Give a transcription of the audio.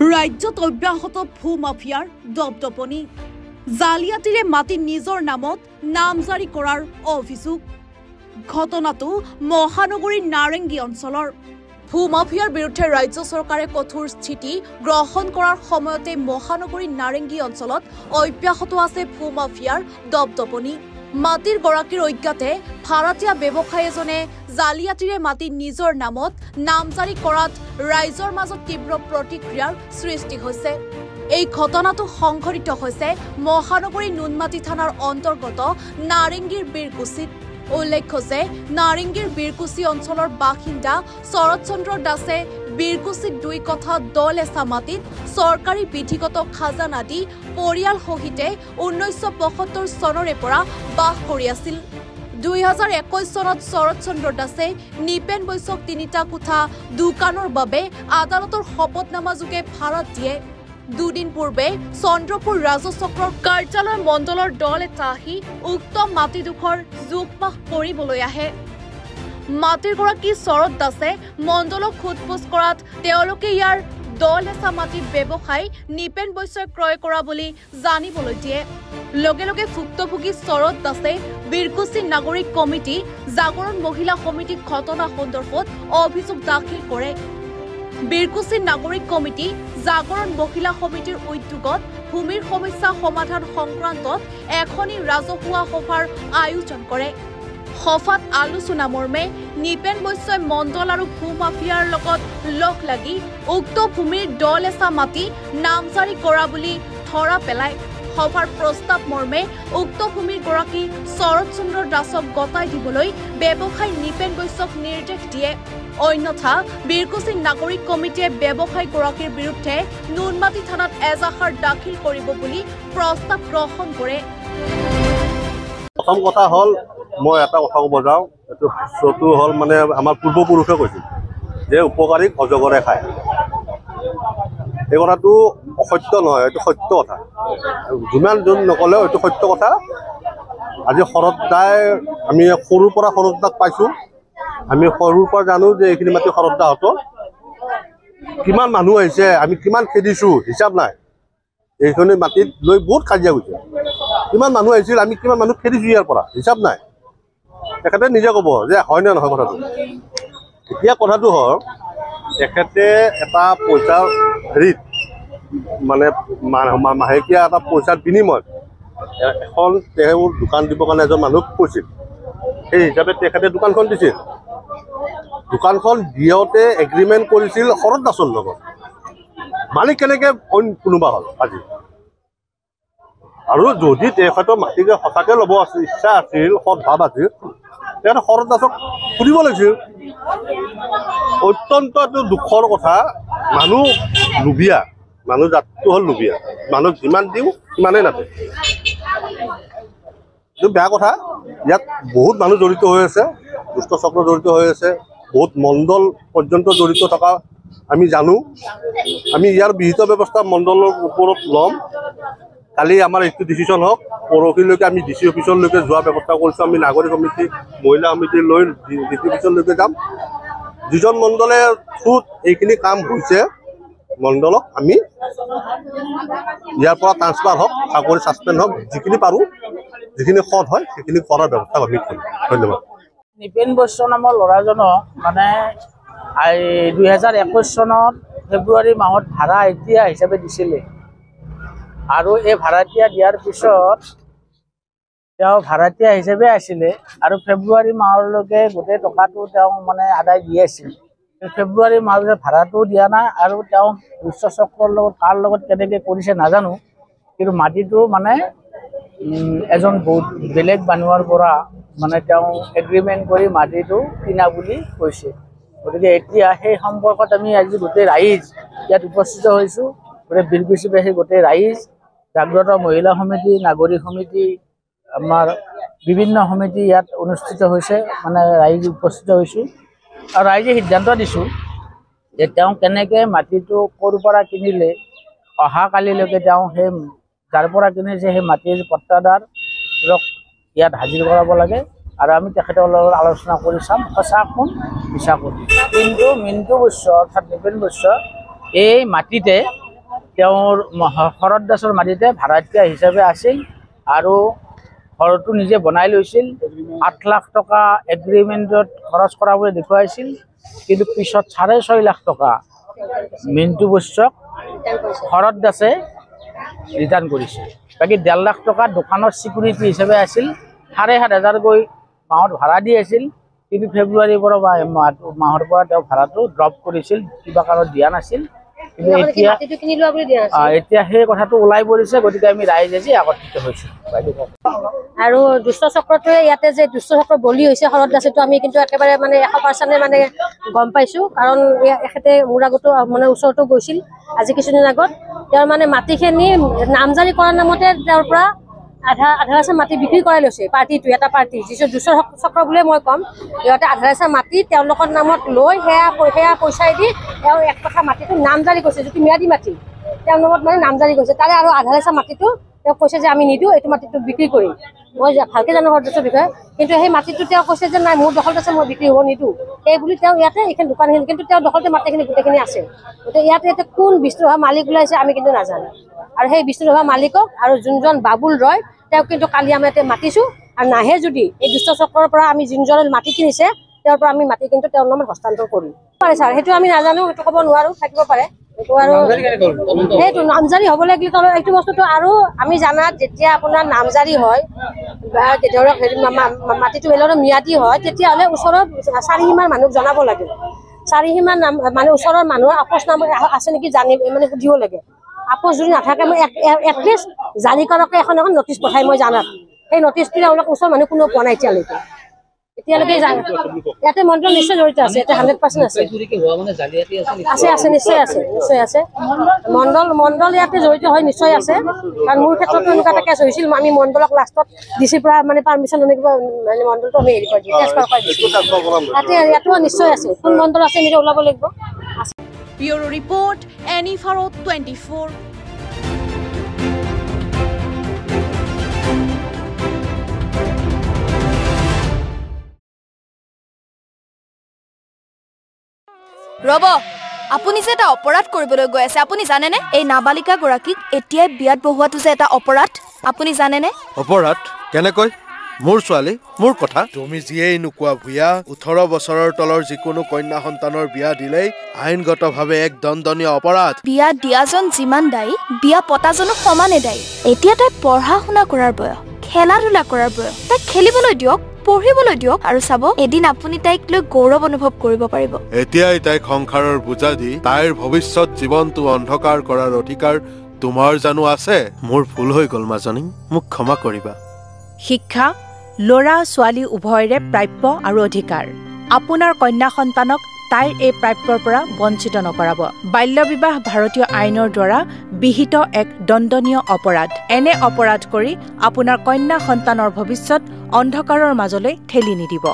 ৰাজ্যত অব্যাহত ভূ মাফিয়াৰ দপদপনি জালিয়াতিৰে মাটি নিজৰ নামত নামজাৰি কৰাৰ অভিযোগ ঘটনাটো মহানগৰীৰ নাৰেংগী অঞ্চলৰ ভূ মাফিয়াৰ বিৰুদ্ধে ৰাজ্য চৰকাৰে কঠোৰ স্থিতি গ্ৰহণ কৰাৰ সময়তে মহানগৰীৰ নাৰেংগী অঞ্চলত অব্যাহত আছে ভূ মাফিয়াৰ দপদপনি মাটিৰ গৰাকীৰ অজ্ঞাতে ভাৰতীয় ব্যৱসায়ী এজনে জালিয়াতিৰে মাটি নিজৰ নামত নামজাৰি কৰাত ৰাইজৰ মাজত তীব্ৰ প্ৰতিক্ৰিয়াৰ সৃষ্টি হৈছে এই ঘটনাটো সংঘটিত হৈছে মহানগৰী নুনমাটি থানাৰ অন্তৰ্গত নাৰেংগীৰ বীৰকুছিত উল্লেখ্য যে নাৰেংগীৰ বীৰকুছি অঞ্চলৰ বাসিন্দা শৰৎ চন্দ্ৰ দাসে বীৰকুছিত 2 কঠা 10 এচা মাটিত চৰকাৰী বিধিগত খাজানা দি পৰিয়াল সহিতে 1975 চনৰে পৰা বাস কৰি আছিল 2021 চনত শৰৎ চন্দ্ৰ দাসে নিপেন বৈশ্যক 3টা কোঠা দোকানৰ বাবে আদালতৰ শপতনামা যোগে ভাড়াত দিয়ে দুদিন পূৰ্বে চন্দ্ৰপুৰ ৰাজচক্ৰৰ কাৰ্যালয় মণ্ডলৰ দল এটা আহি উক্ত মাটিডোখৰ জোখমাখ কৰিবলৈ আহে মাটিৰ গৰাকী শৰৎ দাসে মণ্ডলক সোধপোছ কৰাত তেওঁলোকে ইয়াৰ 10 এচা মাটি ব্যৱসায়ী নিপেন বৈশ্যই ক্ৰয় কৰা বুলি জানিবলৈ দিয়ে লগে লগে ভুক্তভোগী শৰৎ দাসে বীৰকুছি নাগৰিক কমিটি জাগৰণ মহিলা সমিতিক ঘটনা সন্দৰ্ভত অভিযোগ দাখিল কৰে বীৰকুছি নাগৰিক কমিটি জাগৰণ মহিলা সমিতিৰ উদ্যোগত ভূমিৰ সমস্যা সমাধান সংক্ৰান্তত এখনি ৰাজহুৱা সভাৰ আয়োজন কৰে সভাত আলোচনা মৰ্মে নিপেন বৈশ্যই মণ্ডল আৰু ভূ মাফিয়াৰ লগত লগ লাগি উক্ত ভূমিৰ 10 এচা মাটি নামজাৰি কৰা বুলি ধৰা পেলায় সভাৰ প্ৰস্তাৱ মৰ্মে উক্ত ভূমিৰ গৰাকী শৰৎ চন্দ্ৰ দাসক গতাই দিবলৈ ব্যৱসায়ী নিপেন বৈশ্যক নিৰ্দেশ দিয়ে অন্যথা বীৰকুছি নাগৰিক কমিটিয়ে ব্যৱসায়ী গৰাকীৰ বিৰুদ্ধে নুনমাটি থানাত এজাহাৰ দাখিল কৰিব বুলি প্ৰস্তাৱ গ্ৰহণ কৰে প্ৰথম কথা হল মই এটা কথা ক'ব যাওঁ এইটো হল মানে আমাৰ পূৰ্বপুৰুষে কৈছিল যে উপকাৰীক অজগৰে খায় এই কথাটো অসত্য নহয় এইটো সত্য কথা যিমান যোন নকলেও এইটো সত্য কথা আজি শৰৎ দাই আমি সৰুৰ পৰা শৰৎ দাক পাইছোঁ আমি সৰুৰ পৰা জানো যে এইখিনি মাটি শৰৎ দাহঁতৰ কিমান মানুহ আহিছে আমি কিমান খেদিছোঁ হিচাপ নাই এইখিনি মাটিত লৈ বহুত কাজিয়া গৈছে কিমান মানুহ আহিছিল আমি কিমান মানুহ খেদিছোঁ ইয়াৰ পৰা হিচাপ নাই তেখেতে নিজে ক'ব যে হয় নে নহয় কথাটো এতিয়া কথাটো হ'ল তেখেতে এটা পইচাৰ হেৰিত মানে মাহেকীয়া এটা পইচাৰ বিনিময়ত এখন তেওঁৰ দোকান দিবৰ কাৰণে এজন মানুহক কৈছিল সেই হিচাপে তেখেতে দোকানখন দিছিল দোকানখন দিওঁতে এগ্ৰিমেণ্ট কৰিছিল শৰৎ দাসৰ লগত মালিক কেনেকৈ অইন কোনোবা হ'ল আজি আৰু যদি তেখেতৰ মাটিকে সঁচাকৈ ল'ব ইচ্ছা আছিল সৎ ভাৱ আছিল তেখেতে শৰৎ দাসক সুধিব লাগিছিল অত্যন্ত এইটো দুখৰ কথা মানুহ লোভীয়া মানুহ জাতটো হ'ল লোভীয়া মানুহক যিমান দিওঁ সিমানেই নাপায় এইটো বেয়া কথা ইয়াত বহুত মানুহ জড়িত হৈ আছে দুষ্ট চক্ৰ জড়িত হৈ আছে বহুত মণ্ডল পৰ্যন্ত জড়িত থকা আমি জানো আমি ইয়াৰ বিহিত ব্যৱস্থা মণ্ডলৰ ওপৰত ল'ম কালি আমাৰ এইটো ডিচিশ্যন হওক পৰহিলৈকে আমি ডি চি অফিচলৈকে যোৱাৰ ব্যৱস্থা কৰিছোঁ আমি নাগৰিক সমিতি মহিলা সমিতি লৈ ডি চি অফিচলৈকে যাম যিজন মণ্ডলে থ্ৰুত এইখিনি কাম হৈছে মণ্ডলক আমি ইয়াৰ পৰা ট্ৰান্সফাৰ হওক চাকৰি ছাছপেণ্ড হওক যিখিনি পাৰোঁ যিখিনি সৎ হয় সেইখিনি কৰাৰ ব্যৱস্থা আমি কৰিম ধন্যবাদ নিপেন বৈশ্য নামৰ ল'ৰাজনক মানে 2021 চনত ফেব্ৰুৱাৰী মাহত ভাড়া এতিয়া হিচাপে দিছিলে আৰু এই ভাড়াতীয়া দিয়াৰ পিছত তেওঁ ভাড়াতীয়া হিচাপে আছিলে আৰু ফেব্ৰুৱাৰী মাহলৈকে গোটেই টকাটো তেওঁ মানে আদায় দি আছিল ফেব্ৰুৱাৰী মাহত ভাড়াটোও দিয়া নাই আৰু তেওঁ দুষ্ট চক্ৰৰ লগত কাৰ লগত কেনেকৈ কৰিছে নাজানো কিন্তু মাটিটো মানে এজন বহুত বেলেগ মানুহৰ পৰা মানে তেওঁ এগ্ৰিমেণ্ট কৰি মাটিটো কিনা বুলি কৈছে গতিকে এতিয়া সেই সম্পৰ্কত আমি আজি গোটেই ৰাইজ ইয়াত উপস্থিত হৈছোঁ গোটেই বীৰকুছিবাসী গোটেই ৰাইজ জাগ্ৰত মহিলা সমিতি নাগৰিক সমিতি আমাৰ বিভিন্ন সমিতি ইয়াত অনুষ্ঠিত হৈছে মানে ৰাইজ উপস্থিত হৈছোঁ আৰু ৰাইজে সিদ্ধান্ত দিছোঁ যে তেওঁ কেনেকৈ মাটিটো ক'ৰ পৰা কিনিলে অহাকালিলৈকে তেওঁ সেই যাৰ পৰা কিনিছে সেই মাটিৰ পট্টাদাৰক ইয়াত হাজিৰ কৰাব লাগে আৰু আমি তেখেতৰ লগত আলোচনা কৰি চাম সঁচা কোন মিছা কোন কিন্তু মিণ্টু বৈশ্য অৰ্থাৎ নিপেন বৈশ্য এই মাটিতে তেওঁৰ শৰৎ দাসৰ মাটিতে ভাড়াতীয়া হিচাপে আছিল আৰু ঘৰটো নিজে বনাই লৈছিল। 8 লাখ টকা এগ্ৰিমেণ্টত খৰচ কৰা বুলি দেখুৱাইছিল, কিন্তু পিছত 6.5 লাখ টকা মিণ্টু বৈশ্যক শৰৎ দাসে ৰিটাৰ্ণ কৰিছে। বাকী 1.5 লাখ টকা দোকানৰ চিকিউৰিটি হিচাপে আছিল, 7,500 গৈ মাহত ভাড়া দি আছিল, কিন্তু ফেব্ৰুৱাৰীৰ পৰা মাহৰ পৰা তেওঁ ভাড়াটো ড্ৰপ কৰিছিল, কিবা কাৰণত দিয়া নাছিল। কিন্তু এতিয়া সেই কথাটো ওলাই পৰিছে, গতিকে আমি ৰাইজে যে একত্ৰিত হৈছোঁ। আৰু দুষ্ট চক্ৰটোৱে ইয়াতে যে দুষ্ট চক্ৰ বলি হৈছে শৰৎ দাসেটো আমি কিন্তু একেবাৰে মানে 100% মানে গম পাইছোঁ, কাৰণ এখেতে মোৰ আগতো মানে ওচৰতো গৈছিল আজি কিছুদিন আগত। তেওঁৰ মানে মাটিখিনি নামজাৰি কৰাৰ নামতে তেওঁৰ পৰা আধা মাটি বিক্ৰী কৰাই লৈছে পাৰ্টিটো, এটা পাৰ্টি যিটো দুষ্ট চক্ৰ বুলিয়ে মই ক'ম। সিহঁতে আধা মাটি তেওঁলোকৰ নামত লৈ সেয়া পইচাই দি তেওঁ 1 কঠা মাটিটো নামজাৰি কৰিছে, যিটো ম্যাদী মাটি তেওঁৰ নামত মানে নামজাৰি কৰিছে। তাৰে আৰু আধা মাটিটো তেওঁ কৈছে যে আমি নিদিওঁ, এইটো মাটিটো বিক্ৰী কৰিম। মই ভালকৈ জানো শৰৎ দাসৰ বিষয়ে, কিন্তু সেই মাটিটো তেওঁ কৈছে যে নাই মোৰ দখলত আছে, মই বিক্ৰী হ'ব নিদিওঁ। সেই বুলি তেওঁ ইয়াতে এইখন দোকানখিনি, কিন্তু তেওঁৰ দখলতে মাটিখিনি গোটেইখিনি আছে। গতিকে ইয়াতে কোন বিষ্ণুৰাভা মালিক ওলাইছে আমি কিন্তু নাজানো। আৰু সেই বিষ্ণুৰাভা মালিকক আৰু যোনজন বাবুল ৰয় তেওঁক কিন্তু কালি আমি ইয়াতে মাতিছোঁ, আৰু নাহে যদি এই দুষ্ট চক্ৰৰ পৰা আমি যোনজন মাটি কিনিছে তেওঁৰ পৰা আমি মাটি কিন্তু তেওঁৰ নামত হস্তান্তৰ কৰিম পাৰে ছাৰ। সেইটো আমি নাজানো, সেইটো ক'ব নোৱাৰোঁ, থাকিব পাৰে। এইটো আৰু সেইটো নামজাৰি হ'ব লাগিলে এইটো বস্তুটো আৰু আমি জানাত যেতিয়া আপোনাৰ নামজাৰি হয় বা ধৰক মাটিটো বেলেগৰ ম্যাদী হয়, তেতিয়াহ'লে ওচৰৰ 4 সীমাৰ মানুহক জনাব লাগে। 4 সীমাৰ নাম মানে ওচৰৰ মানুহৰ আপোচ নাম আছে নেকি মানে সুধিব লাগে। আপোচ যদি নাথাকে মই এটলিষ্ট জাৰি কৰাকৈ এখন নটিচ পঠাই মই জানাত, সেই নটিচটো তেওঁলোক ওচৰৰ মানুহ কোনো পোৱা নাই এতিয়ালৈকে। ইয়াতে মণ্ডল নিশ্চয় জড়িত আছে, ইয়াতে 100% আছে, নিশ্চয় আছে। মণ্ডল ইয়াতে জড়িত হয় নিশ্চয় আছে, কাৰণ মোৰ ক্ষেত্ৰতো এনেকুৱা এটা কেছ হৈছিল। আমি মণ্ডলক লাষ্টত ডিচিৰ পৰা মানে পাৰ্মিশ্যন মানে মণ্ডলটো আমি হেৰি কৰি দিওঁ, ট্ৰেন্সফাৰ কৰি দিওঁ। ইয়াতো নিশ্চয় আছে, কোন মণ্ডল আছে নিজে ওলাব লাগিব। Bureau report, NE-Bharat 24। ৰব, আপুনি যে এটা অপৰাধ কৰিবলৈ গৈ আছে, আপুনি জানেনে? এই নাবালিকা গৰাকীক এতিয়াই বিয়াত বহোৱাটো যে এটা অপৰাধ, আপুনি জানেনে? অপৰাধ কেনেকৈ? মোৰ ছোৱালী, মোৰ কথা। তুমি যিয়েই নোকোৱা ভূঞা, 18 বছৰৰ তলৰ যিকোনো কন্যা সন্তানৰ বিয়া দিলেই আইনগতভাৱে এক দণ্ডনীয় অপৰাধ। বিয়া দিয়াজন যিমান দায়ী, বিয়া পতাজনো সমানে দায়ী। এতিয়া তাই পঢ়া শুনা কৰাৰ বয়স, খেলা ধূলা কৰাৰ বয়স, তাইক খেলিবলৈ দিয়ক, পঢ়িবলৈ দিয়ক, আৰু চাব এদিন আপুনি তাইক লৈ গৌৰৱ অনুভৱ কৰিব পাৰিব। এতিয়াই তাইক সংসাৰৰ বোজা দি তাইৰ ভৱিষ্যত জীৱনটো অন্ধকাৰ কৰাৰ অধিকাৰ তোমাৰ জানো আছে? মোৰ ভুল হৈ গ'ল মাজনী, মোক ক্ষমা কৰিবা। শিক্ষা ল'ৰা ছোৱালী উভয়ৰে প্ৰাপ্য আৰু অধিকাৰ। আপোনাৰ কন্যা সন্তানক তাইৰ এই প্ৰাপ্যৰ পৰা বঞ্চিত নকৰাব। বাল্য বিবাহ ভাৰতীয় আইনৰ দ্বাৰা বিহিত এক দণ্ডনীয় অপৰাধ। এনে অপৰাধ কৰি আপোনাৰ কন্যা সন্তানৰ ভৱিষ্যত অন্ধকাৰৰ মাজলৈ ঠেলি নিদিব।